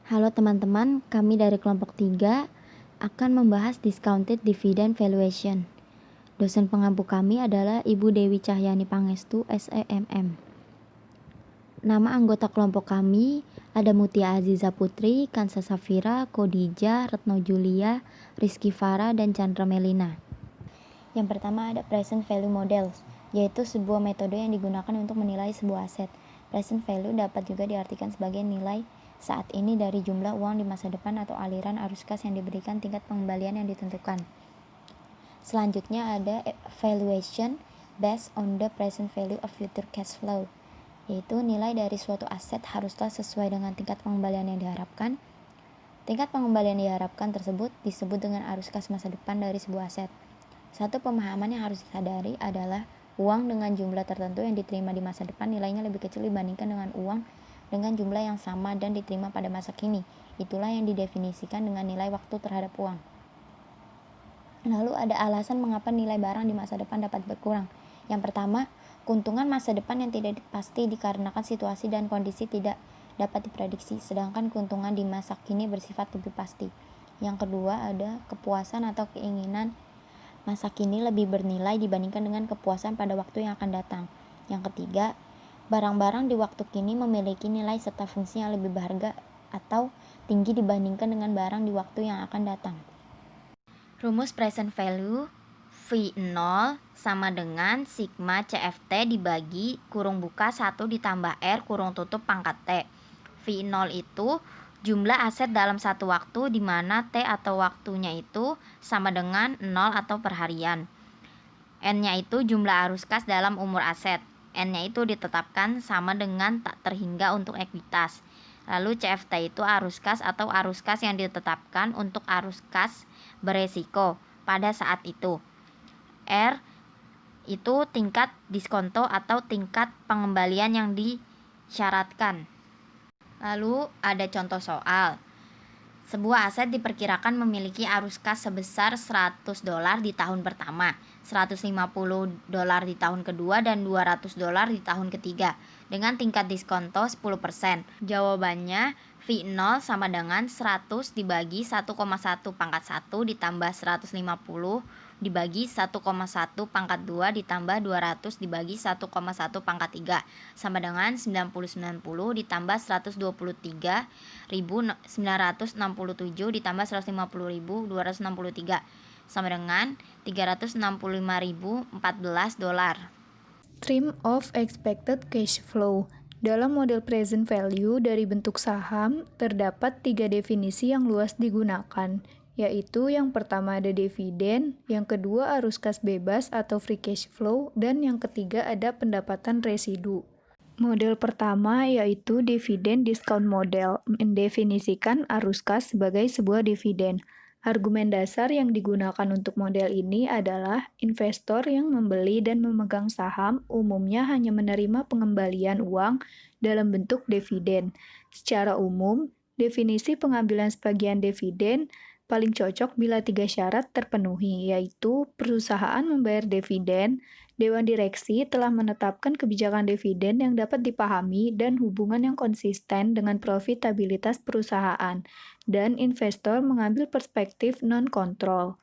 Halo teman-teman, kami dari kelompok 3 akan membahas discounted dividend valuation. Dosen pengampu kami adalah Ibu Dewi Cahyani Pangestu, SEMM. Nama anggota kelompok kami ada Mutia Aziza Putri, Kansa Safira, Kodija, Retno Julia, Rizky Farah, dan Chandra Melina. Yang pertama ada present value models, yaitu sebuah metode yang digunakan untuk menilai sebuah aset. Present value dapat juga diartikan sebagai nilai saat ini dari jumlah uang di masa depan atau aliran arus kas yang diberikan tingkat pengembalian yang ditentukan. Selanjutnya ada valuation based on the present value of future cash flow, yaitu nilai dari suatu aset haruslah sesuai dengan tingkat pengembalian yang diharapkan. Tingkat pengembalian yang diharapkan tersebut disebut dengan arus kas masa depan dari sebuah aset. Satu pemahaman yang harus disadari adalah uang dengan jumlah tertentu yang diterima di masa depan nilainya lebih kecil dibandingkan dengan uang dengan jumlah yang sama dan diterima pada masa kini. Itulah yang didefinisikan dengan nilai waktu terhadap uang. Lalu ada alasan mengapa nilai barang di masa depan dapat berkurang. Yang pertama, keuntungan masa depan yang tidak pasti dikarenakan situasi dan kondisi tidak dapat diprediksi, sedangkan keuntungan di masa kini bersifat lebih pasti. Yang kedua, ada kepuasan atau keinginan masa kini lebih bernilai dibandingkan dengan kepuasan pada waktu yang akan datang. Yang ketiga, barang-barang di waktu kini memiliki nilai serta fungsi yang lebih berharga atau tinggi dibandingkan dengan barang di waktu yang akan datang. Rumus present value V0 sama dengan sigma CFT dibagi kurung buka 1 ditambah R kurung tutup pangkat T. V0 itu jumlah aset dalam satu waktu di mana T atau waktunya itu sama dengan 0 atau per harian. N-nya itu jumlah arus kas dalam umur aset. N-nya itu ditetapkan sama dengan tak terhingga untuk ekuitas. Lalu CFT itu arus kas atau arus kas yang ditetapkan untuk arus kas beresiko pada saat itu. R itu tingkat diskonto atau tingkat pengembalian yang disyaratkan. Lalu ada contoh soal. Sebuah aset diperkirakan memiliki arus kas sebesar $100 di tahun pertama, $150 di tahun kedua, dan $200 di tahun ketiga dengan tingkat diskonto 10%. Jawabannya V0 sama dengan 100 dibagi 1,1 pangkat 1 ditambah 150 dibagi 1,1 pangkat 2 ditambah 200 dibagi 1,1 pangkat 3 sama dengan 90 ditambah 123.967 ditambah 150.263 sama dengan $365.014. Stream of expected cash flow. Dalam model present value dari bentuk saham, terdapat 3 definisi yang luas digunakan, yaitu yang pertama ada dividen, yang kedua arus kas bebas atau free cash flow, dan yang ketiga ada pendapatan residu. Model pertama yaitu dividen discount model, mendefinisikan arus kas sebagai sebuah dividen. Argumen dasar yang digunakan untuk model ini adalah investor yang membeli dan memegang saham umumnya hanya menerima pengembalian uang dalam bentuk dividen. Secara umum, definisi pengambilan sebagian dividen paling cocok bila 3 syarat terpenuhi, yaitu perusahaan membayar dividen, Dewan Direksi telah menetapkan kebijakan dividen yang dapat dipahami dan hubungan yang konsisten dengan profitabilitas perusahaan, dan investor mengambil perspektif non-kontrol.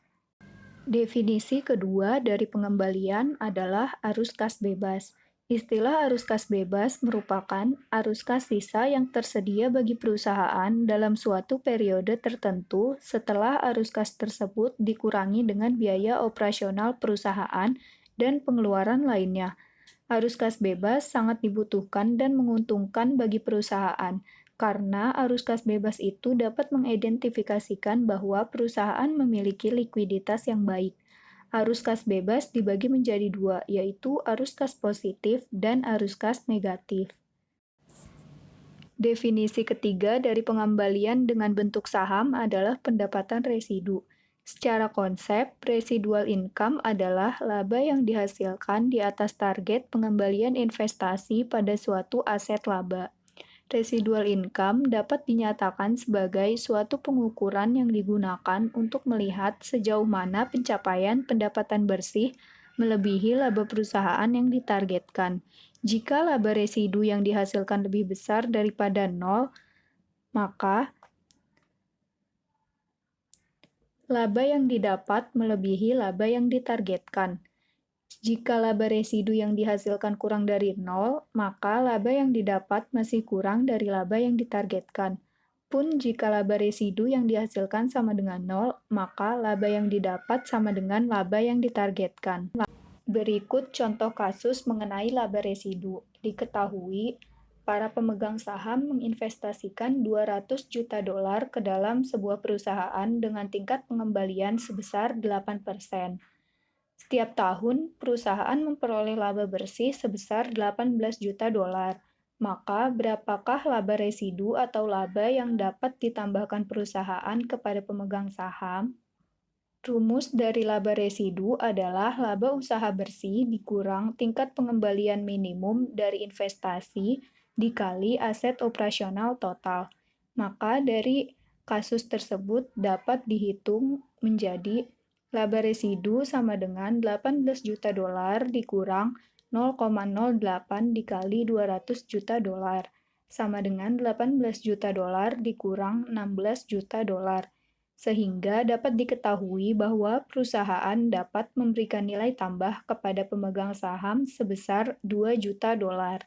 Definisi kedua dari pengembalian adalah arus kas bebas. Istilah arus kas bebas merupakan arus kas sisa yang tersedia bagi perusahaan dalam suatu periode tertentu setelah arus kas tersebut dikurangi dengan biaya operasional perusahaan dan pengeluaran lainnya. Arus kas bebas sangat dibutuhkan dan menguntungkan bagi perusahaan, karena arus kas bebas itu dapat mengidentifikasikan bahwa perusahaan memiliki likuiditas yang baik. Arus kas bebas dibagi menjadi 2, yaitu arus kas positif dan arus kas negatif. Definisi ketiga dari pengembalian dengan bentuk saham adalah pendapatan residu. Secara konsep, residual income adalah laba yang dihasilkan di atas target pengembalian investasi pada suatu aset laba. Residual income dapat dinyatakan sebagai suatu pengukuran yang digunakan untuk melihat sejauh mana pencapaian pendapatan bersih melebihi laba perusahaan yang ditargetkan. Jika laba residu yang dihasilkan lebih besar daripada 0, maka Laba yang didapat melebihi laba yang ditargetkan. Jika laba residu yang dihasilkan kurang dari 0, maka laba yang didapat masih kurang dari laba yang ditargetkan. Pun jika laba residu yang dihasilkan sama dengan 0, maka laba yang didapat sama dengan laba yang ditargetkan. Berikut contoh kasus mengenai laba residu. Diketahui, para pemegang saham menginvestasikan 200 juta dolar ke dalam sebuah perusahaan dengan tingkat pengembalian sebesar 8%. Setiap tahun, perusahaan memperoleh laba bersih sebesar 18 juta dolar. Maka, berapakah laba residu atau laba yang dapat ditambahkan perusahaan kepada pemegang saham? Rumus dari laba residu adalah laba usaha bersih dikurang tingkat pengembalian minimum dari investasi dikali aset operasional total. Maka dari kasus tersebut dapat dihitung menjadi laba residu sama dengan 18 juta dolar dikurang 0,08 dikali 200 juta dolar sama dengan 18 juta dolar dikurang 16 juta dolar sehingga dapat diketahui bahwa perusahaan dapat memberikan nilai tambah kepada pemegang saham sebesar 2 juta dolar.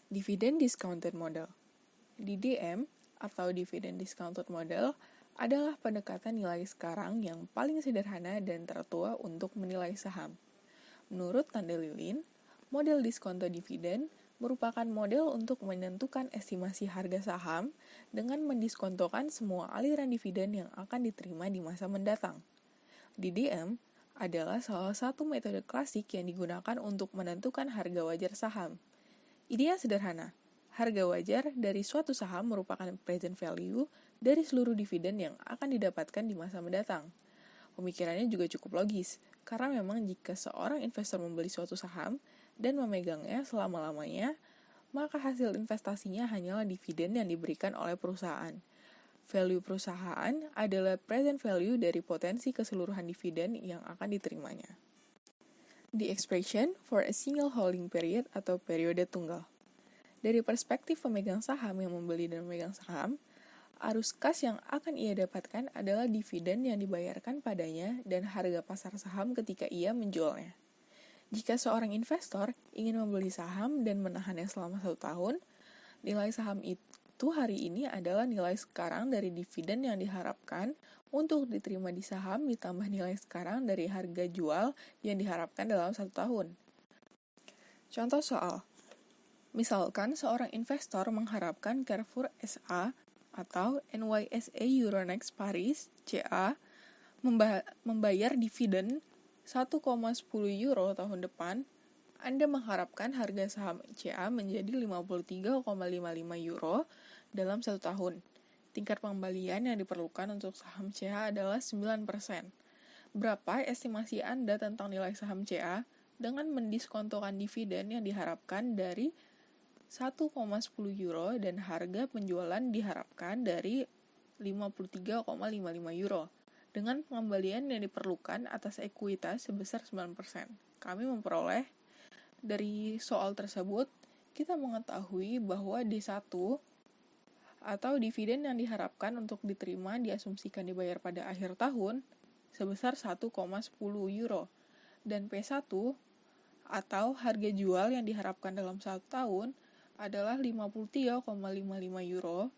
Dividend Discounted Model. DDM atau Dividend Discounted Model adalah pendekatan nilai sekarang yang paling sederhana dan tertua untuk menilai saham. Menurut Tande Lilin, model diskonto dividen merupakan model untuk menentukan estimasi harga saham dengan mendiskontokan semua aliran dividen yang akan diterima di masa mendatang. DDM adalah salah satu metode klasik yang digunakan untuk menentukan harga wajar saham. Idenya sederhana. Harga wajar dari suatu saham merupakan present value dari seluruh dividen yang akan didapatkan di masa mendatang. Pemikirannya juga cukup logis, karena memang jika seorang investor membeli suatu saham dan memegangnya selama-lamanya, maka hasil investasinya hanyalah dividen yang diberikan oleh perusahaan. Value perusahaan adalah present value dari potensi keseluruhan dividen yang akan diterimanya. The expression for a single holding period atau periode tunggal. Dari perspektif pemegang saham yang membeli dan memegang saham, arus kas yang akan ia dapatkan adalah dividen yang dibayarkan padanya dan harga pasar saham ketika ia menjualnya. Jika seorang investor ingin membeli saham dan menahannya selama 1 tahun, nilai saham itu hari ini adalah nilai sekarang dari dividen yang diharapkan untuk diterima di saham ditambah nilai sekarang dari harga jual yang diharapkan dalam 1 tahun. Contoh soal. Misalkan seorang investor mengharapkan Carrefour SA atau NYSE Euronext Paris CA membayar dividen 1,10 euro tahun depan, Anda mengharapkan harga saham CA menjadi 53,55 euro dalam 1 tahun. Tingkat pengembalian yang diperlukan untuk saham CA adalah 9%. Berapa estimasi Anda tentang nilai saham CA dengan mendiskontokan dividen yang diharapkan dari 1,10 euro dan harga penjualan diharapkan dari 53,55 euro. Dengan pengembalian yang diperlukan atas ekuitas sebesar 9%. Kami memperoleh dari soal tersebut, kita mengetahui bahwa D1 atau dividen yang diharapkan untuk diterima diasumsikan dibayar pada akhir tahun sebesar 1,10 euro. Dan P1 atau harga jual yang diharapkan dalam 1 tahun adalah 53,55 euro.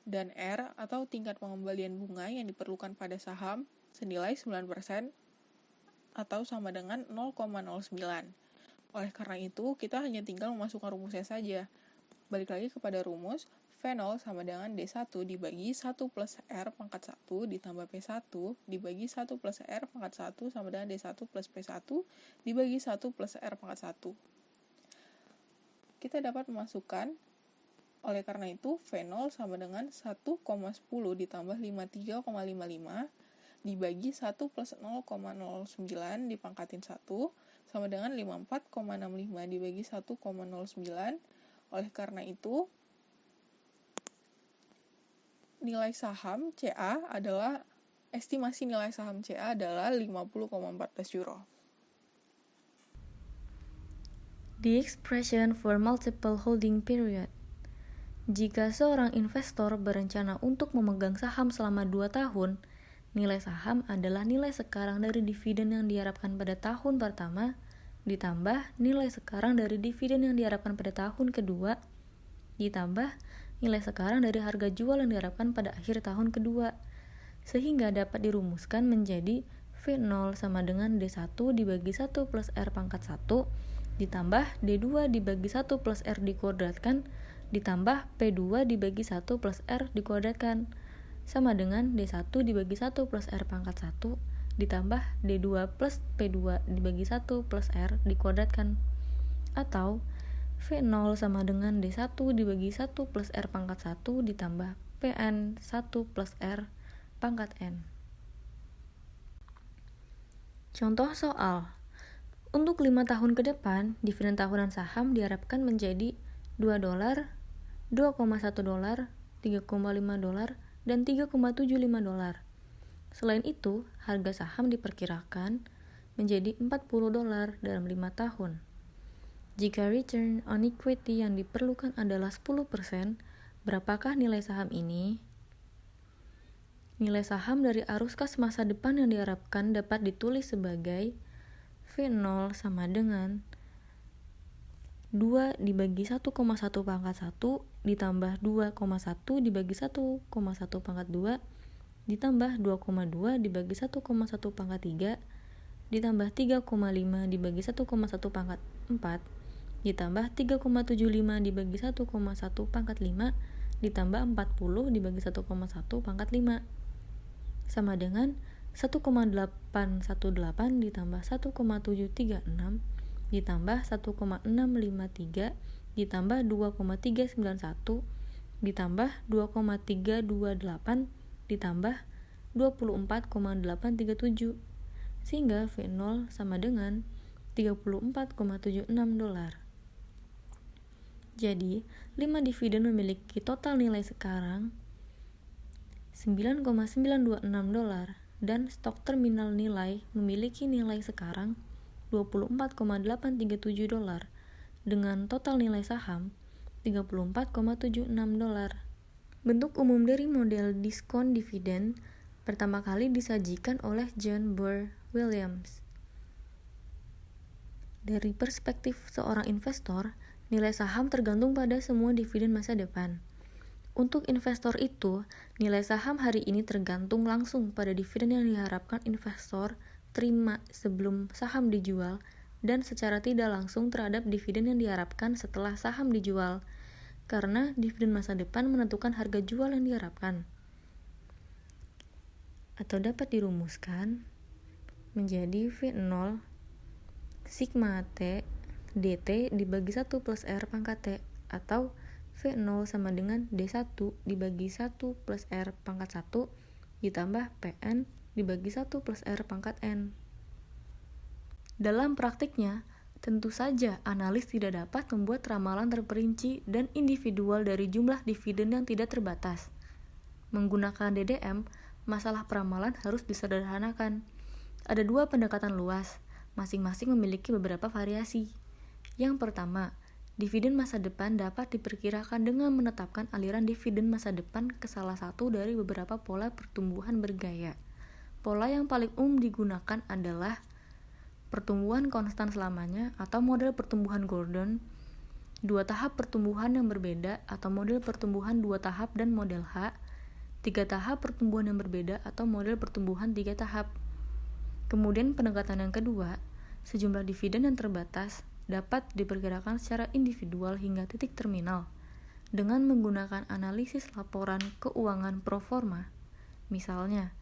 Dan R atau tingkat pengembalian bunga yang diperlukan pada saham senilai 9% atau sama dengan 0,09. Oleh karena itu, kita hanya tinggal memasukkan rumusnya saja. Balik lagi kepada rumus, V0 sama dengan D1 dibagi 1 plus R pangkat 1 ditambah P1 dibagi 1 plus R pangkat 1 sama dengan D1 plus P1 dibagi 1 plus R pangkat 1. Kita dapat memasukkan. Oleh karena itu, V0 sama dengan 1,10 ditambah 53,55 dibagi 1 plus 0,09 dipangkatin 1 sama dengan 54,65 dibagi 1,09. Oleh karena itu, nilai saham CA adalah, estimasi nilai saham CA adalah 50,14 euro. The expression for multiple holding period. Jika seorang investor berencana untuk memegang saham selama 2 tahun, nilai saham adalah nilai sekarang dari dividen yang diharapkan pada tahun pertama, ditambah nilai sekarang dari dividen yang diharapkan pada tahun kedua, ditambah nilai sekarang dari harga jual yang diharapkan pada akhir tahun kedua, sehingga dapat dirumuskan menjadi V0 sama dengan D1 dibagi 1 plus R pangkat 1, ditambah D2 dibagi 1 plus R dikuadratkan, ditambah P2 dibagi 1 plus R dikuadratkan, sama dengan D1 dibagi 1 plus R pangkat 1, ditambah D2 plus P2 dibagi 1 plus R dikuadratkan. Atau V0 sama dengan D1 dibagi 1 plus R pangkat 1 ditambah Pn 1 plus R pangkat N. Contoh soal. Untuk 5 tahun ke depan, dividen tahunan saham diharapkan menjadi $2, $2,1, $3,5, dan $3,75. Selain itu, harga saham diperkirakan menjadi $40 dalam 5 tahun. Jika return on equity yang diperlukan adalah 10%, berapakah nilai saham ini? Nilai saham dari arus kas masa depan yang diharapkan dapat ditulis sebagai V0 sama dengan 2 dibagi 1,1 pangkat 1 ditambah 2,1 dibagi 1,1 pangkat 2 ditambah 2,2 dibagi 1,1 pangkat 3 ditambah 3,5 dibagi 1,1 pangkat 4 ditambah 3,75 dibagi 1,1 pangkat 5 ditambah 40 dibagi 1,1 pangkat 5 sama dengan 1,818 ditambah 1,736 ditambah 1,653 ditambah 2,391 ditambah 2,328 ditambah 24,837 sehingga V0 sama dengan $34,76. Jadi, 5 dividen memiliki total nilai sekarang $9,926 dan stok terminal nilai memiliki nilai sekarang $24,837 dengan total nilai saham $34,76. Bentuk umum dari model diskon dividen pertama kali disajikan oleh John Bohr Williams. Dari perspektif seorang investor, nilai saham tergantung pada semua dividen masa depan. Untuk investor itu, nilai saham hari ini tergantung langsung pada dividen yang diharapkan investor terima sebelum saham dijual dan secara tidak langsung terhadap dividen yang diharapkan setelah saham dijual, karena dividen masa depan menentukan harga jual yang diharapkan. Atau dapat dirumuskan menjadi V0 sigma T dt dibagi 1 plus R pangkat T atau V0 sama dengan D1 dibagi 1 plus R pangkat 1 ditambah Pn dibagi 1 plus R pangkat N. Dalam praktiknya, tentu saja analis tidak dapat membuat ramalan terperinci dan individual dari jumlah dividen yang tidak terbatas. Menggunakan DDM, masalah peramalan harus disederhanakan. Ada 2 pendekatan luas, masing-masing memiliki beberapa variasi. Yang pertama, dividen masa depan dapat diperkirakan dengan menetapkan aliran dividen masa depan ke salah satu dari beberapa pola pertumbuhan bergaya. Pola yang paling umum digunakan adalah pertumbuhan konstan selamanya atau model pertumbuhan Gordon, 2 tahap pertumbuhan yang berbeda atau model pertumbuhan 2 tahap dan model H, 3 tahap pertumbuhan yang berbeda atau model pertumbuhan 3 tahap. Kemudian pendekatan yang kedua, sejumlah dividen yang terbatas dapat diperkirakan secara individual hingga titik terminal dengan menggunakan analisis laporan keuangan pro forma. Misalnya,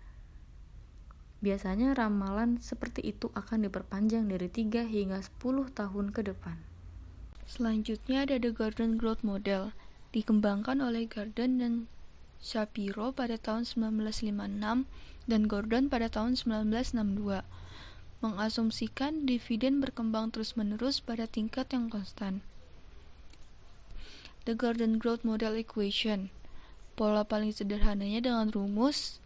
biasanya ramalan seperti itu akan diperpanjang dari 3 hingga 10 tahun ke depan. Selanjutnya ada The Gordon Growth Model, dikembangkan oleh Gordon dan Shapiro pada tahun 1956 dan Gordon pada tahun 1962. Mengasumsikan dividen berkembang terus-menerus pada tingkat yang konstan. The Gordon Growth Model Equation. Pola paling sederhananya dengan rumus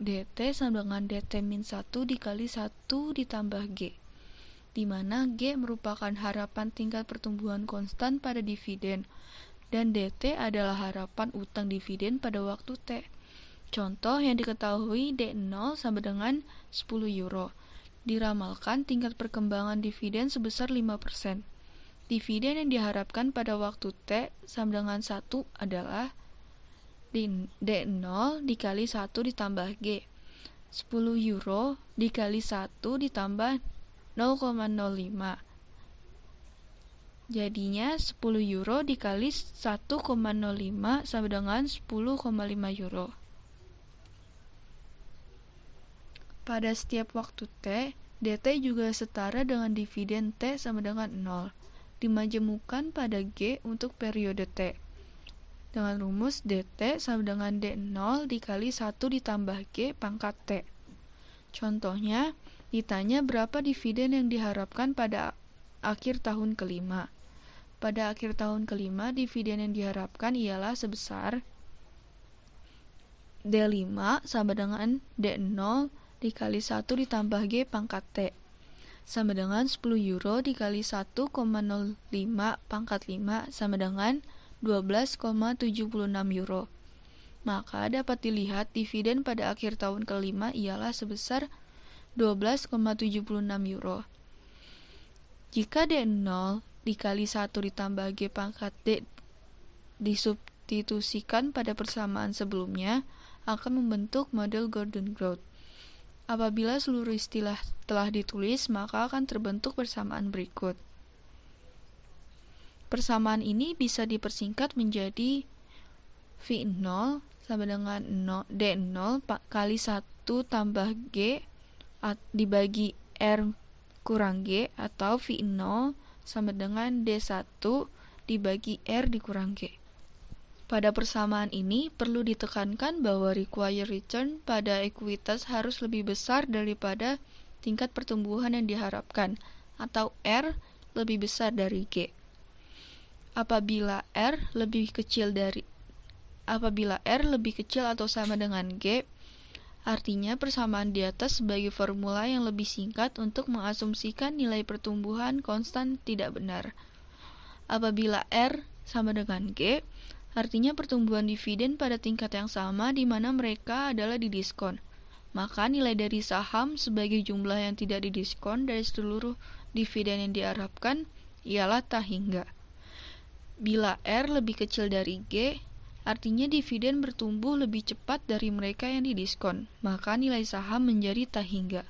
DT sama dengan DT-1 dikali 1 ditambah G, di mana G merupakan harapan tingkat pertumbuhan konstan pada dividen. dan DT adalah harapan utang dividen pada waktu T. Contoh yang diketahui D0 sama dengan 10 euro. Diramalkan tingkat perkembangan dividen sebesar 5%. Dividen yang diharapkan pada waktu T sama dengan 1 adalah D0 dikali 1 ditambah G. 10 euro dikali 1 ditambah 0,05. Jadinya 10 euro dikali 1,05 sama dengan 10,5 euro. Pada setiap waktu T, DT juga setara dengan dividen T sama dengan 0. Dimajemukkan pada G untuk periode T. Dengan rumus DT sama dengan D0 dikali 1 ditambah G pangkat T. Contohnya, ditanya berapa dividen yang diharapkan pada akhir tahun kelima. Pada akhir tahun kelima, dividen yang diharapkan ialah sebesar D5 sama dengan D0 dikali 1 ditambah G pangkat T sama dengan 10 euro dikali 1,05 pangkat 5 sama dengan 12,76 euro. Maka dapat dilihat dividen pada akhir tahun kelima ialah sebesar 12,76 euro. Jika D0 dikali 1 ditambah G pangkat D disubstitusikan pada persamaan sebelumnya, akan membentuk model Gordon-Growth. Apabila seluruh istilah telah ditulis, maka akan terbentuk persamaan berikut. Persamaan ini bisa dipersingkat menjadi V0 sama dengan D0 kali 1 tambah G dibagi R kurang G, atau V0 sama dengan D1 dibagi R dikurang G. Pada persamaan ini, perlu ditekankan bahwa required return pada ekuitas harus lebih besar daripada tingkat pertumbuhan yang diharapkan, atau R lebih besar dari G. Apabila R lebih kecil atau sama dengan G, artinya persamaan di atas sebagai formula yang lebih singkat untuk mengasumsikan nilai pertumbuhan konstan tidak benar. Apabila R sama dengan G, artinya pertumbuhan dividen pada tingkat yang sama di mana mereka adalah didiskon. Maka nilai dari saham sebagai jumlah yang tidak didiskon dari seluruh dividen yang diharapkan ialah tak hingga. Bila R lebih kecil dari G, artinya dividen bertumbuh lebih cepat dari mereka yang didiskon, maka nilai saham menjadi tak hingga.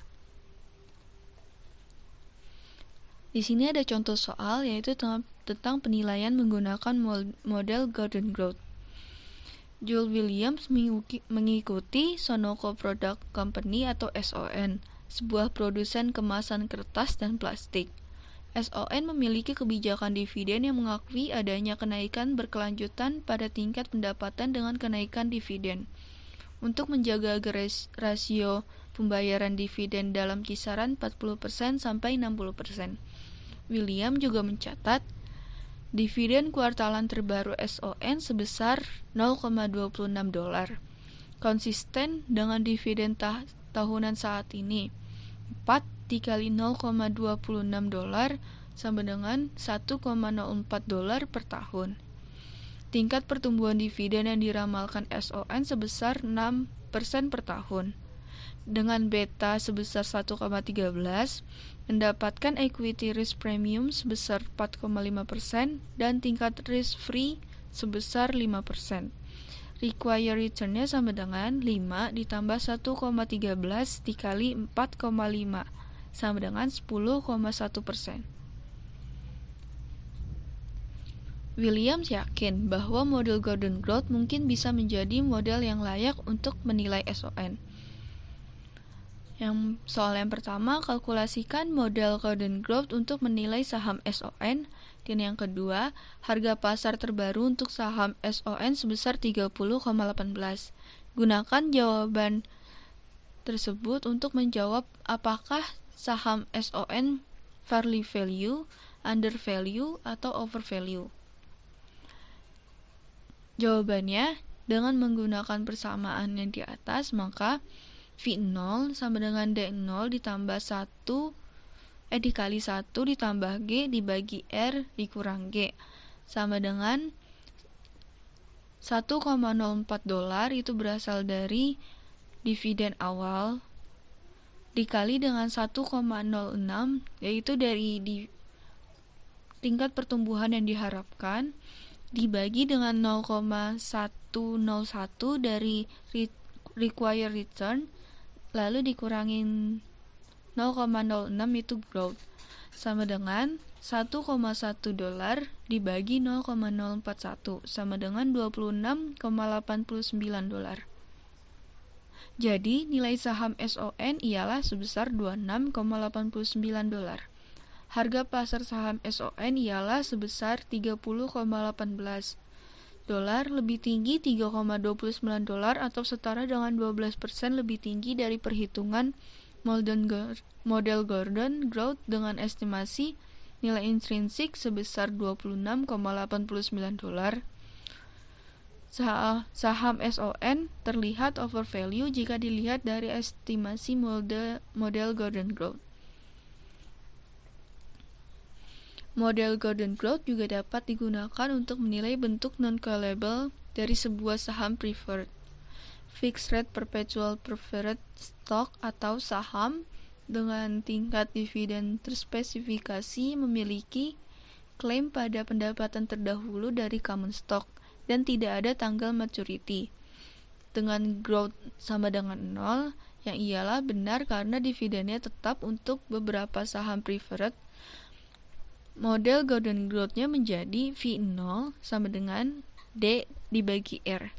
Di sini ada contoh soal, yaitu tentang penilaian menggunakan model Gordon-Growth. Joel Williams mengikuti Sonoco Product Company atau SON, sebuah produsen kemasan kertas dan plastik. SON memiliki kebijakan dividen yang mengakui adanya kenaikan berkelanjutan pada tingkat pendapatan dengan kenaikan dividen. Untuk menjaga rasio pembayaran dividen dalam kisaran 40% sampai 60%. William juga mencatat dividen kuartalan terbaru SON sebesar $0,26, konsisten dengan dividen tahunan saat ini. 4 dikali $0,26 sama dengan $1,04 per tahun. Tingkat pertumbuhan dividen yang diramalkan SON sebesar 6% per tahun. Dengan beta sebesar 1,13, mendapatkan equity risk premium sebesar 4,5% dan tingkat risk free sebesar 5%. Required return-nya sama dengan 5 ditambah 1,13 dikali 4,5 sama dengan 10,1%. Williams yakin bahwa model Gordon-Growth mungkin bisa menjadi model yang layak untuk menilai SON. Soal yang pertama, kalkulasikan model Gordon-Growth untuk menilai saham SON. Dan yang kedua, harga pasar terbaru untuk saham SON sebesar 30,18. Gunakan jawaban tersebut untuk menjawab apakah saham SON fairly value, under value, atau over value. Jawabannya, dengan menggunakan persamaan yang di atas, maka V0 sama dengan D0 ditambah 1 dikali 1 ditambah G dibagi R dikurang G sama dengan $1,04 itu berasal dari dividen awal dikali dengan 1,06 yaitu dari tingkat pertumbuhan yang diharapkan dibagi dengan 0,101 dari required return lalu dikurangin 0,06 itu growth sama dengan $1,1 dibagi 0,041 sama dengan $26,89. Jadi nilai saham SON ialah sebesar $26,89. Harga pasar saham SON ialah sebesar $30,18. Lebih tinggi $3,29 atau setara dengan 12% lebih tinggi dari perhitungan model Gordon Growth dengan estimasi nilai intrinsik sebesar $26,89. Saham SON terlihat overvalue jika dilihat dari estimasi model Gordon Growth. Model Gordon Growth juga dapat digunakan untuk menilai bentuk non-callable dari sebuah saham preferred, fixed rate perpetual preferred stock atau saham dengan tingkat dividen terspesifikasi memiliki klaim pada pendapatan terdahulu dari common stock dan tidak ada tanggal maturity. Dengan growth sama dengan 0, yang ialah benar karena dividennya tetap untuk beberapa saham preferred, model Gordon Growth-nya menjadi V0 sama dengan D dibagi R.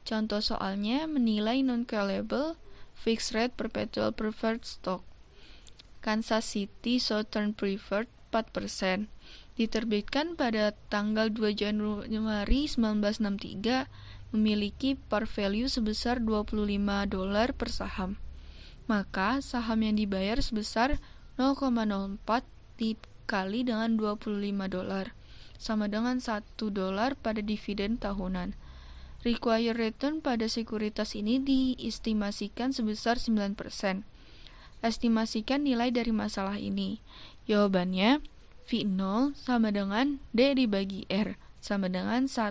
Contoh soalnya menilai non-callable fixed rate perpetual preferred stock. Kansas City Southern Preferred 4%. Diterbitkan pada tanggal 2 Januari 1963, memiliki par value sebesar $25 per saham. Maka saham yang dibayar sebesar 0,04 dikali dengan $25 sama dengan $1 pada dividen tahunan. Required return pada sekuritas ini diestimasikan sebesar 9%. Estimasikan nilai dari masalah ini. Jawabannya V0 sama dengan D dibagi R sama dengan $1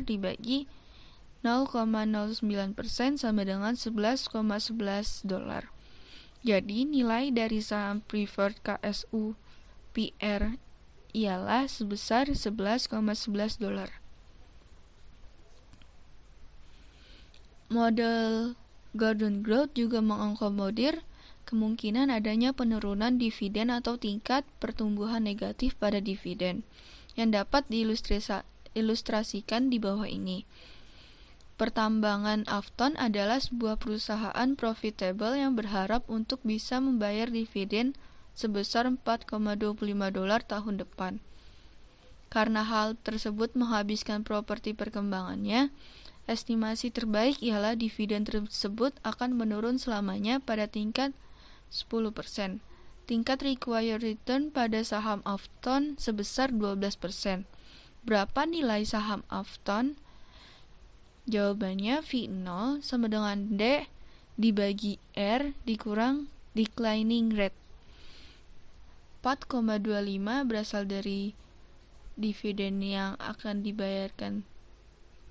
dibagi 0,09% sama dengan $11,11. Jadi nilai dari saham preferred KSU PR ialah sebesar $11,11. Model Gordon Growth juga mengakomodir kemungkinan adanya penurunan dividen atau tingkat pertumbuhan negatif pada dividen yang dapat diilustrasikan di bawah ini. Pertambangan Afton adalah sebuah perusahaan profitable yang berharap untuk bisa membayar dividen sebesar $4,25 tahun depan. Karena hal tersebut menghabiskan properti perkembangannya, estimasi terbaik ialah dividen tersebut akan menurun selamanya pada tingkat 10%. Tingkat required return pada saham Afton sebesar 12%. Berapa nilai saham Afton? Jawabannya V0 sama dengan D dibagi R dikurang declining rate. 4,25 berasal dari dividen yang akan dibayarkan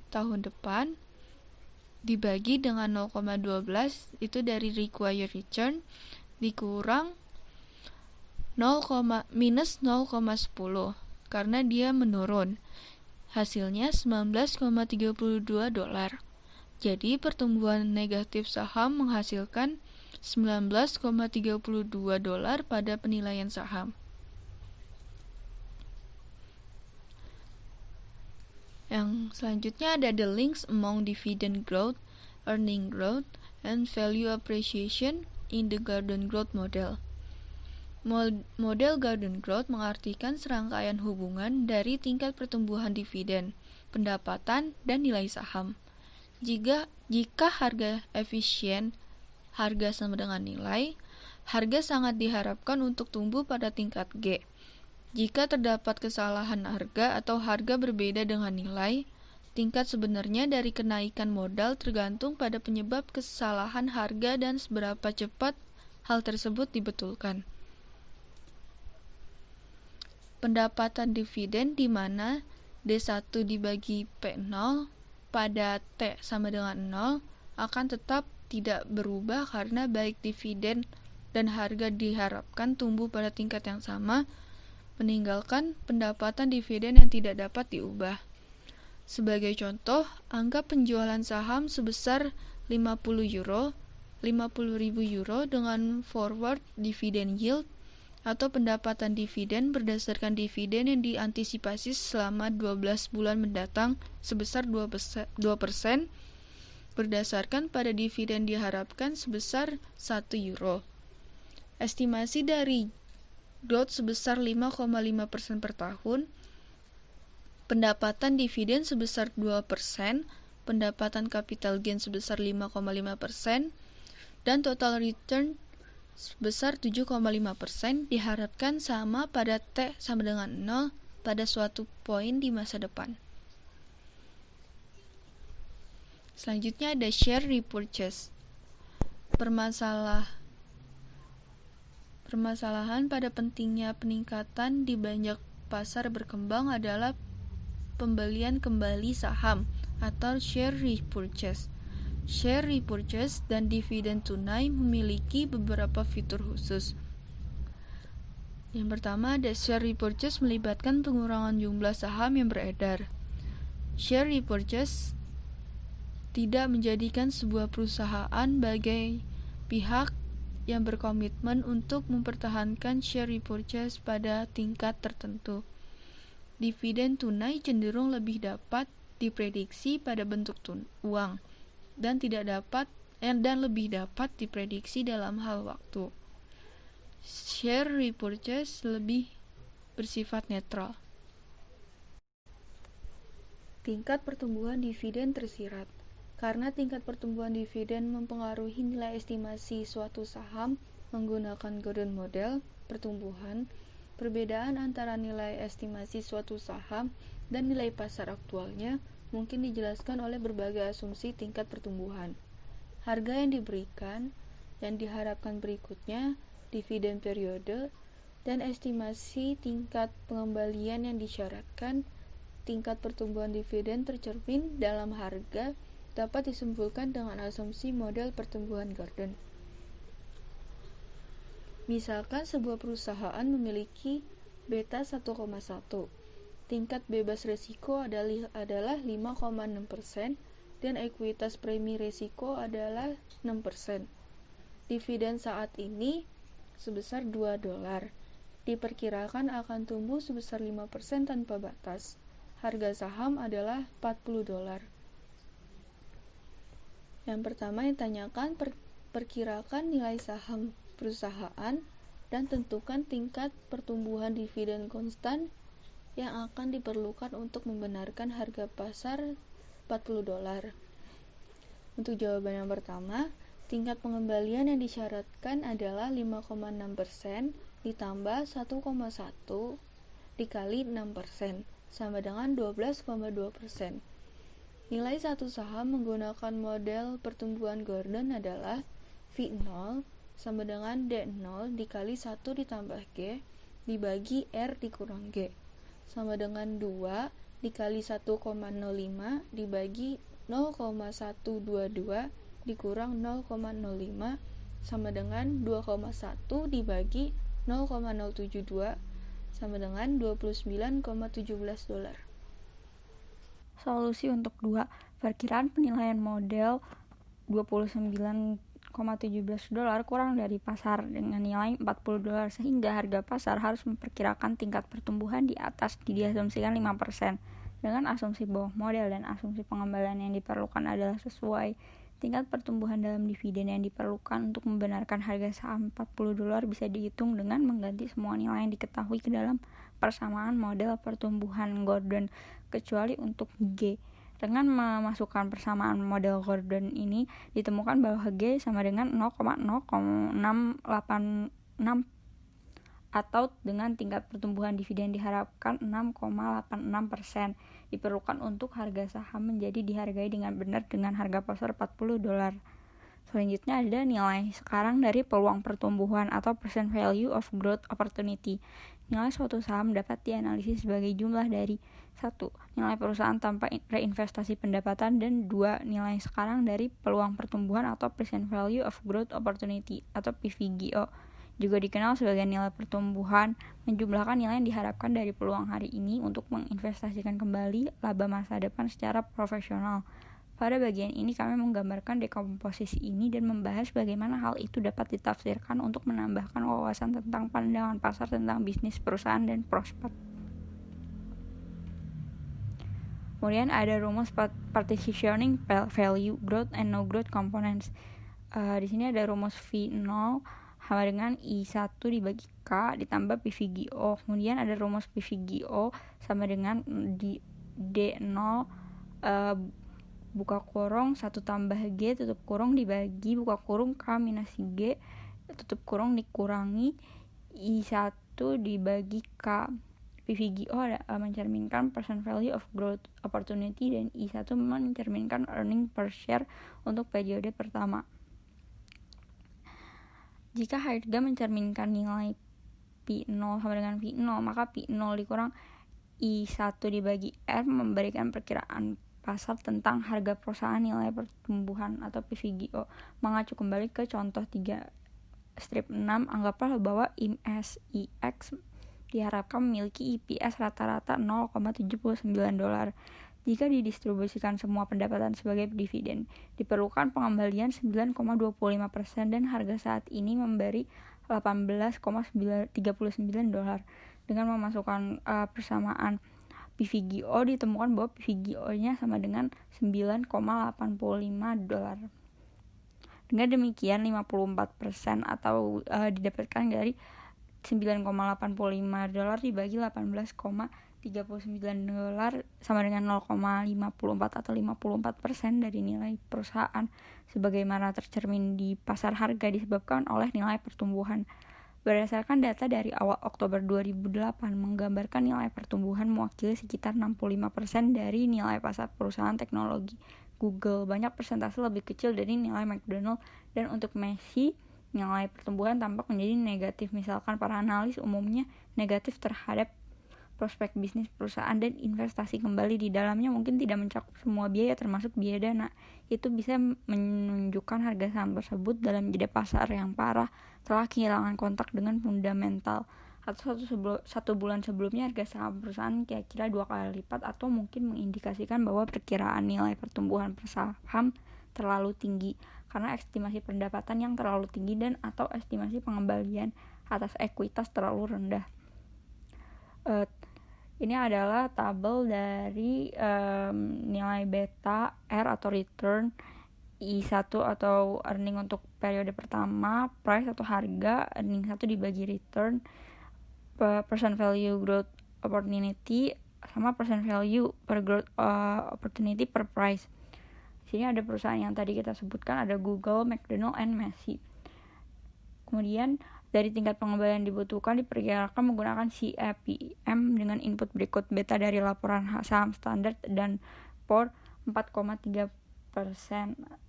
tahun depan dibagi dengan 0,12 itu dari required return dikurang minus 0,10 karena dia menurun. Hasilnya $19,32. Jadi pertumbuhan negatif saham menghasilkan $19,32 pada penilaian saham. Yang selanjutnya ada the links among dividend growth, earning growth, and value appreciation in the Gordon Growth model. Model Gordon Growth mengartikan serangkaian hubungan dari tingkat pertumbuhan dividen, pendapatan, dan nilai saham. Jika harga efisien, harga sama dengan nilai, harga sangat diharapkan untuk tumbuh pada tingkat G. Jika terdapat kesalahan harga atau harga berbeda dengan nilai, tingkat sebenarnya dari kenaikan modal tergantung pada penyebab kesalahan harga dan seberapa cepat hal tersebut dibetulkan. Pendapatan dividen di mana D1 dibagi P0 pada T sama dengan 0 akan tetap tidak berubah karena baik dividen dan harga diharapkan tumbuh pada tingkat yang sama, meninggalkan pendapatan dividen yang tidak dapat diubah. Sebagai contoh, anggap penjualan saham sebesar 50 euro, 50.000 euro dengan forward dividen yield atau pendapatan dividen berdasarkan dividen yang diantisipasi selama 12 bulan mendatang sebesar 2% berdasarkan pada dividen diharapkan sebesar 1 euro. Estimasi dari DOT sebesar 5,5% per tahun, pendapatan dividen sebesar 2%, pendapatan capital gain sebesar 5,5%, dan total return sebesar 7,5% diharapkan sama pada T sama dengan 0 pada suatu poin di masa depan. Selanjutnya ada share repurchase. Permasalahan pada pentingnya peningkatan di banyak pasar berkembang adalah pembelian kembali saham atau share repurchase. Share repurchase dan dividen tunai memiliki beberapa fitur khusus. Yang pertama ada share repurchase melibatkan pengurangan jumlah saham yang beredar. Share repurchase tidak menjadikan sebuah perusahaan sebagai pihak yang berkomitmen untuk mempertahankan share repurchase pada tingkat tertentu. Dividen tunai cenderung lebih dapat diprediksi pada bentuk uang dan lebih dapat diprediksi dalam hal waktu. Share repurchase lebih bersifat netral. Tingkat pertumbuhan dividen tersirat. Karena tingkat pertumbuhan dividen mempengaruhi nilai estimasi suatu saham menggunakan Gordon Model pertumbuhan, perbedaan antara nilai estimasi suatu saham dan nilai pasar aktualnya mungkin dijelaskan oleh berbagai asumsi tingkat pertumbuhan. Harga yang diberikan, yang diharapkan berikutnya, dividen periode, dan estimasi tingkat pengembalian yang disyaratkan. Tingkat pertumbuhan dividen tercermin dalam harga dapat disimpulkan dengan asumsi model pertumbuhan Gordon. Misalkan sebuah perusahaan memiliki beta 1,1. Tingkat bebas risiko adalah 5,6% dan ekuitas premi risiko adalah 6%. Dividen saat ini sebesar $2. Diperkirakan akan tumbuh sebesar 5% tanpa batas. Harga saham adalah $40. Yang pertama yang ditanyakan, perkirakan nilai saham perusahaan dan tentukan tingkat pertumbuhan dividen konstan yang akan diperlukan untuk membenarkan harga pasar $40. Untuk jawaban yang pertama, tingkat pengembalian yang disyaratkan adalah 5,6% ditambah 1,1 dikali 6% sama dengan 12,2%. Nilai satu saham menggunakan model pertumbuhan Gordon adalah V0 sama dengan D0 dikali 1 ditambah G dibagi R dikurang G sama dengan 2 dikali 1,05 dibagi 0,122 dikurang 0,05 sama dengan 2,1 dibagi 0,072 sama dengan $29,17. Solusi untuk 2. Perkiraan penilaian model $29,17 kurang dari pasar dengan nilai $40 sehingga harga pasar harus memperkirakan tingkat pertumbuhan di atas diasumsikan 5%. Dengan asumsi bahwa model dan asumsi pengembalian yang diperlukan adalah sesuai, tingkat pertumbuhan dalam dividen yang diperlukan untuk membenarkan harga saham $40 bisa dihitung dengan mengganti semua nilai yang diketahui ke dalam persamaan model pertumbuhan Gordon, kecuali untuk G. Dengan memasukkan persamaan model Gordon ini, ditemukan bahwa G sama dengan 0,0686 atau dengan tingkat pertumbuhan dividen diharapkan 6,86% diperlukan untuk harga saham menjadi dihargai dengan benar dengan harga pasar $40. Selanjutnya ada nilai sekarang dari peluang pertumbuhan atau present value of growth opportunity. Nilai suatu saham dapat dianalisis sebagai jumlah dari 1. Nilai perusahaan tanpa reinvestasi pendapatan, dan 2. Nilai sekarang dari peluang pertumbuhan atau present value of growth opportunity atau PVGO. Juga dikenal sebagai nilai pertumbuhan, menjumlahkan nilai yang diharapkan dari peluang hari ini untuk menginvestasikan kembali laba masa depan secara profesional. Pada bagian ini kami menggambarkan dekomposisi ini dan membahas bagaimana hal itu dapat ditafsirkan untuk menambahkan wawasan tentang pandangan pasar tentang bisnis perusahaan dan prospek. Kemudian ada rumus partitioning value, growth and no growth components. Di sini ada rumus V0 sama dengan I1 dibagi K ditambah PVGO. Kemudian ada rumus PVGO sama dengan D0 buka kurung 1 tambah G tutup kurung dibagi buka kurung K minus G tutup kurung dikurangi I1 dibagi K. PVGO mencerminkan present value of growth opportunity, dan I1 mencerminkan earning per share untuk periode pertama. Jika harga mencerminkan nilai P0 sama dengan P0, maka P0 dikurang I1 dibagi R memberikan perkiraan pasar tentang harga perusahaan nilai pertumbuhan atau PVGO. Mengacu kembali ke contoh 3/6, anggaplah bahwa IMSIX diharapkan memiliki EPS rata-rata $0,79. Jika didistribusikan semua pendapatan sebagai dividen, diperlukan pengembalian 9,25% dan harga saat ini memberi $18,39. Dengan memasukkan persamaan PVGO, ditemukan bahwa PVGO-nya sama dengan $9,85. Dengan demikian 54% atau didapatkan dari $9,85 dibagi $18,39 sama dengan 0,54 atau 54% dari nilai perusahaan, sebagaimana tercermin di pasar harga disebabkan oleh nilai pertumbuhan. Berdasarkan data dari awal Oktober 2008, menggambarkan nilai pertumbuhan mewakili sekitar 65% dari nilai pasar perusahaan teknologi Google. Banyak persentase lebih kecil dari nilai McDonald, dan untuk Messi, nilai pertumbuhan tampak menjadi negatif. Misalkan para analis umumnya negatif terhadap prospek bisnis perusahaan dan investasi kembali di dalamnya mungkin tidak mencakup semua biaya termasuk biaya dana. Itu bisa menunjukkan harga saham tersebut dalam jeda pasar yang parah telah kehilangan kontak dengan fundamental, atau satu bulan sebelumnya harga saham perusahaan kira-kira 2 kali lipat, atau mungkin mengindikasikan bahwa perkiraan nilai pertumbuhan per saham terlalu tinggi karena estimasi pendapatan yang terlalu tinggi dan atau estimasi pengembalian atas ekuitas terlalu rendah. Ini adalah tabel dari nilai beta R atau return, I1 atau earning untuk periode pertama, price atau harga, earning 1 dibagi return, percent value growth opportunity sama percent value per growth opportunity per price. Di sini ada perusahaan yang tadi kita sebutkan, ada Google, McDonald, and Messi. Kemudian dari tingkat pengembalian dibutuhkan diperkirakan menggunakan CAPM dengan input berikut: beta dari laporan saham standar dan POR 4,3%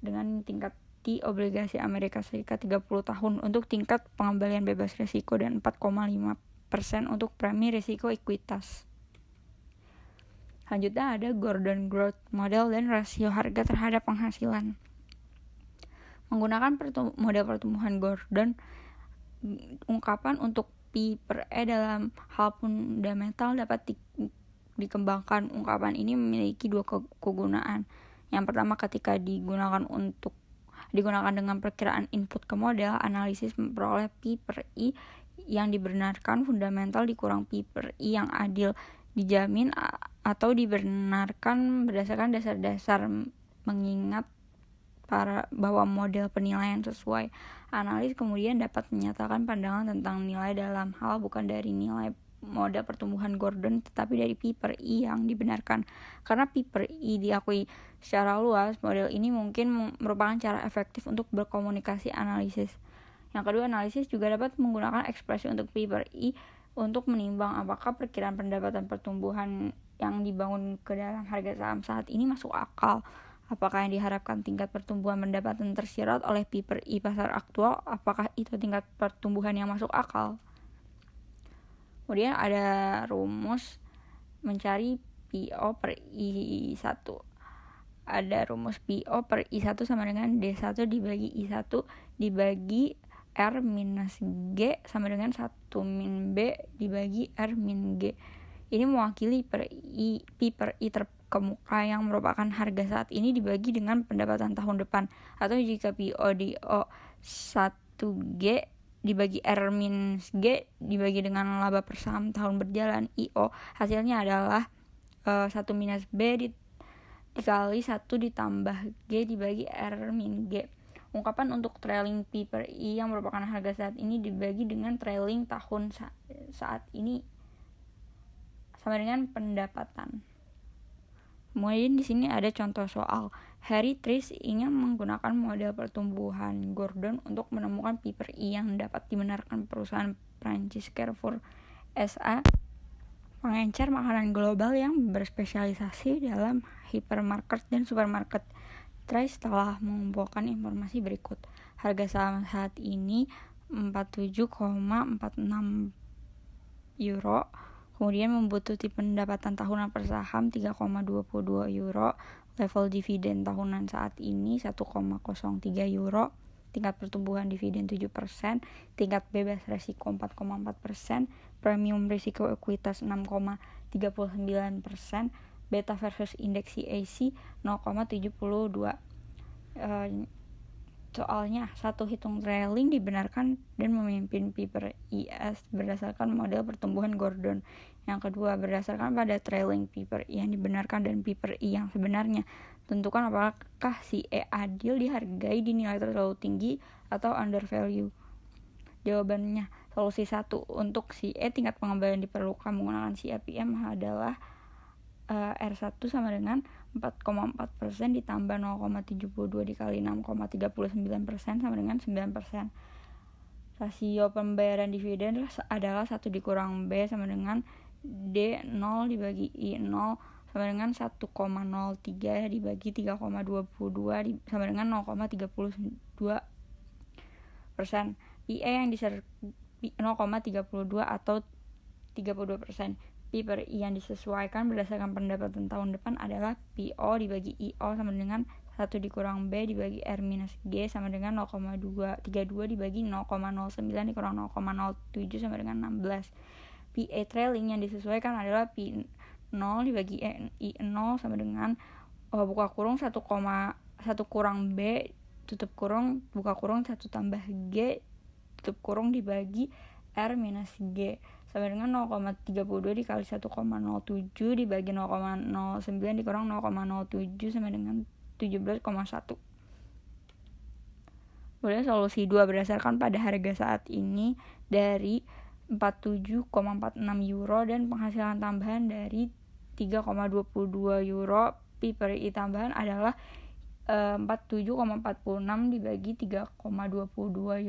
dengan tingkat T obligasi Amerika Serikat 30 tahun untuk tingkat pengembalian bebas risiko, dan 4,5% untuk premi risiko ekuitas. Selanjutnya ada Gordon Growth Model dan rasio harga terhadap penghasilan. Menggunakan model pertumbuhan Gordon, ungkapan untuk P per E dalam hal fundamental dapat dikembangkan. Ungkapan ini memiliki 2 kegunaan. Yang pertama, ketika digunakan dengan perkiraan input ke model, analisis memperoleh P per I yang dibenarkan fundamental dikurang P per I yang adil, dijamin atau dibenarkan berdasarkan dasar-dasar mengingat bahwa model penilaian sesuai. Analis kemudian dapat menyatakan pandangan tentang nilai dalam hal bukan dari nilai model pertumbuhan Gordon, tetapi dari P per I yang dibenarkan. Karena P per I diakui secara luas, model ini mungkin merupakan cara efektif untuk berkomunikasi analisis. Yang kedua, analisis juga dapat menggunakan ekspresi untuk P per I untuk menimbang apakah perkiraan pendapatan pertumbuhan yang dibangun ke dalam harga saham saat ini masuk akal Apakah yang diharapkan tingkat pertumbuhan pendapatan tersirat oleh P per I pasar aktual? Apakah itu tingkat pertumbuhan yang masuk akal? Kemudian ada rumus mencari PO per I1. Ada rumus PO per I1 sama dengan D1 dibagi I1 dibagi R minus G sama dengan 1 min B dibagi R min G. Ini mewakili P per I terkemuka yang merupakan harga saat ini dibagi dengan pendapatan tahun depan. Atau jika PO DO 1G dibagi R minus G dibagi dengan laba per saham tahun berjalan IO, hasilnya adalah 1 minus B dikali 1 ditambah G dibagi R min G. Ungkapan untuk trailing P per I yang merupakan harga saat ini dibagi dengan trailing tahun saat ini sama dengan pendapatan. Kemudian di sini ada contoh soal. Harry Tris ingin menggunakan model pertumbuhan Gordon untuk menemukan P per I yang dapat dibenarkan perusahaan Prancis Carrefour SA, pengencer makanan global yang berspesialisasi dalam hypermarket dan supermarket. Trice telah mengumpulkan informasi berikut. Harga saham saat ini 47,46 euro. Kemudian membutuhkan pendapatan tahunan per saham 3,22 euro. Level dividen tahunan saat ini 1,03 euro. Tingkat pertumbuhan dividen 7%, tingkat bebas risiko 4,4%, premium risiko ekuitas 6,39%, beta versus indeks CAC 0,72. Soalnya, satu hitung trailing dibenarkan dan memimpin P per IS berdasarkan model pertumbuhan Gordon. Yang kedua, berdasarkan pada trailing P per I yang dibenarkan dan P per I yang sebenarnya. Tentukan apakah si E adil dihargai dinilai terlalu tinggi atau undervalue. Jawabannya, solusi 1 untuk si E tingkat pengembalian diperlukan menggunakan si EPM adalah R1 sama dengan 4,4% ditambah 0,72 dikali 6,39% sama dengan 9%. Rasio pembayaran dividen adalah 1 dikurang B sama dengan D0 dibagi I0 sama dengan 1,03 dibagi 3,22 sama dengan 0,32%. IE yang 0,32 atau 32%. P per I yang disesuaikan berdasarkan pendapatan tahun depan adalah PO dibagi IO sama dengan 1 dikurang B dibagi R minus G sama dengan 0,32 dibagi 0,09 dikurang 0,07 sama dengan 16. PA trailing yang disesuaikan adalah P0 dibagi I0 sama dengan buka kurung 1 kurang B tutup kurung buka kurung 1 tambah G tutup kurung dibagi R minus G sama dengan 0,32 dikali 1,07 dibagi 0,09 dikurang 0,07 sama dengan 17,1. Kemudian solusi 2 berdasarkan pada harga saat ini dari 47,46 euro dan penghasilan tambahan dari 3,22 euro. P per I tambahan adalah 47,46 dibagi 3,22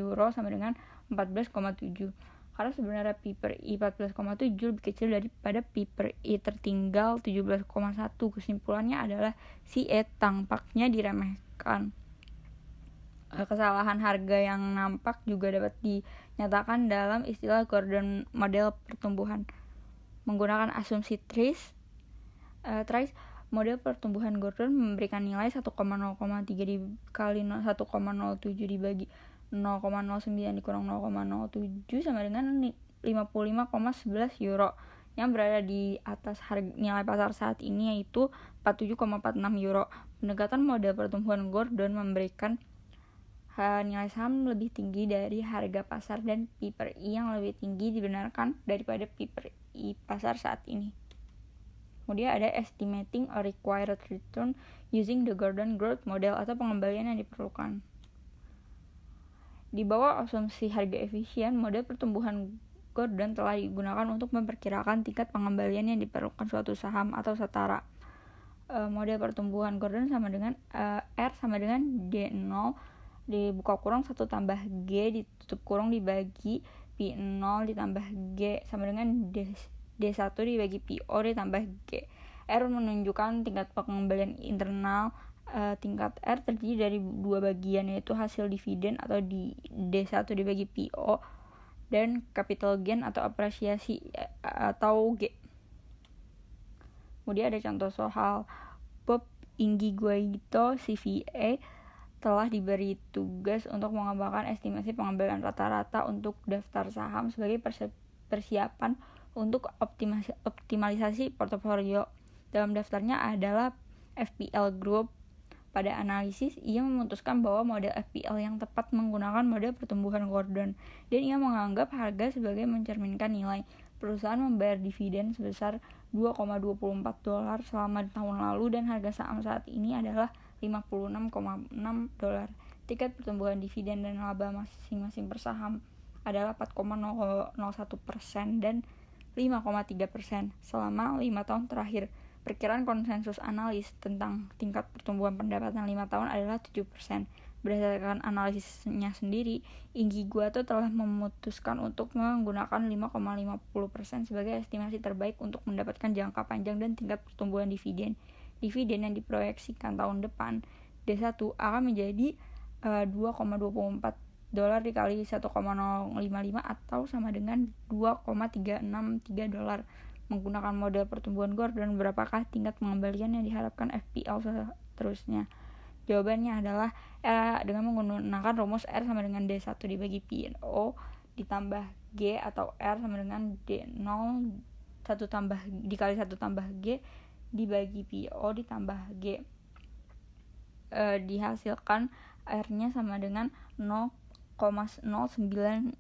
euro sama dengan 14,7. Karena sebenarnya P per I 14,7 lebih kecil daripada P per I tertinggal 17,1. Kesimpulannya adalah si E tampaknya diremehkan. Kesalahan harga yang nampak juga dapat dinyatakan dalam istilah Gordon model pertumbuhan. Menggunakan asumsi Trice, model pertumbuhan Gordon memberikan nilai 1,03 dikali 1,07 dibagi 0,09 dikurang 0,07 sama dengan 55,11 euro yang berada di atas harga nilai pasar saat ini yaitu 47,46 euro. Pendekatan model pertumbuhan Gordon memberikan nilai saham lebih tinggi dari harga pasar dan P per I yang lebih tinggi dibenarkan daripada P per I pasar saat ini. Kemudian ada estimating a required return using the Gordon growth model atau pengembalian yang diperlukan. Di bawah asumsi harga efisien, model pertumbuhan Gordon telah digunakan untuk memperkirakan tingkat pengembalian yang diperlukan suatu saham atau setara. Model pertumbuhan Gordon sama dengan R sama dengan D0 dibuka kurung 1 tambah G ditutup kurung dibagi P0 ditambah G sama dengan D1 dibagi PO ditambah G. R menunjukkan tingkat pengembalian internal tingkat R terdiri dari dua bagian, yaitu hasil dividen atau di D1 dibagi PO dan capital gain atau apresiasi atau G. Kemudian ada contoh soal. Bob Ingiguaito CVA telah diberi tugas untuk mengembangkan estimasi pengambilan rata-rata untuk daftar saham sebagai persiapan untuk optimalisasi portofolio. Dalam daftarnya adalah FPL Group. Pada analisis, ia memutuskan bahwa model FPL yang tepat menggunakan model pertumbuhan Gordon, dan ia menganggap harga sebagai mencerminkan nilai. Perusahaan membayar dividen sebesar $2,24 selama tahun lalu, dan harga saham saat ini adalah $56,6. Tingkat pertumbuhan dividen dan laba masing-masing per saham adalah 4,01% dan 5,3% selama 5 tahun terakhir. Perkiraan konsensus analis tentang tingkat pertumbuhan pendapatan 5 tahun adalah 7%. Berdasarkan analisisnya sendiri, Ingiguaito telah memutuskan untuk menggunakan 5,50% sebagai estimasi terbaik untuk mendapatkan jangka panjang dan tingkat pertumbuhan dividen. Dividen yang diproyeksikan tahun depan D1 akan menjadi $2,24 dikali 1,055 atau sama dengan $2,363. Menggunakan model pertumbuhan Gordon, berapakah tingkat pengembalian yang diharapkan FPL seterusnya? Jawabannya adalah dengan menggunakan rumus R sama dengan D1 dibagi PO ditambah G, atau R sama dengan D0 dikali 1 tambah G dibagi PO ditambah G. Dihasilkan R-nya sama dengan 0,0967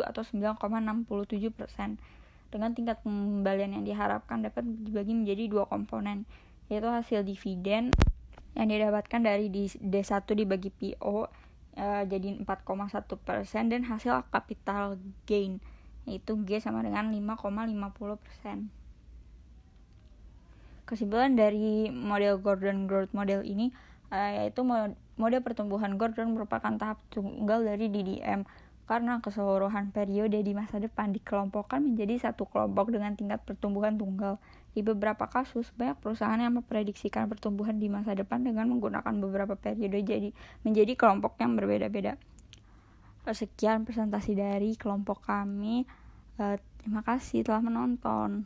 atau 9,67%. Dengan tingkat pengembalian yang diharapkan dapat dibagi menjadi dua komponen, yaitu hasil dividen yang didapatkan dari D1 dibagi PO jadi 4,1%, dan hasil capital gain yaitu G sama dengan 5,50%. Kesimpulan dari model Gordon Growth Model ini yaitu model pertumbuhan Gordon merupakan tahap tunggal dari DDM, karena keseluruhan periode di masa depan dikelompokkan menjadi satu kelompok dengan tingkat pertumbuhan tunggal. Di beberapa kasus, banyak perusahaan yang memprediksikan pertumbuhan di masa depan dengan menggunakan beberapa periode menjadi kelompok yang berbeda-beda. Sekian presentasi dari kelompok kami. Terima kasih telah menonton.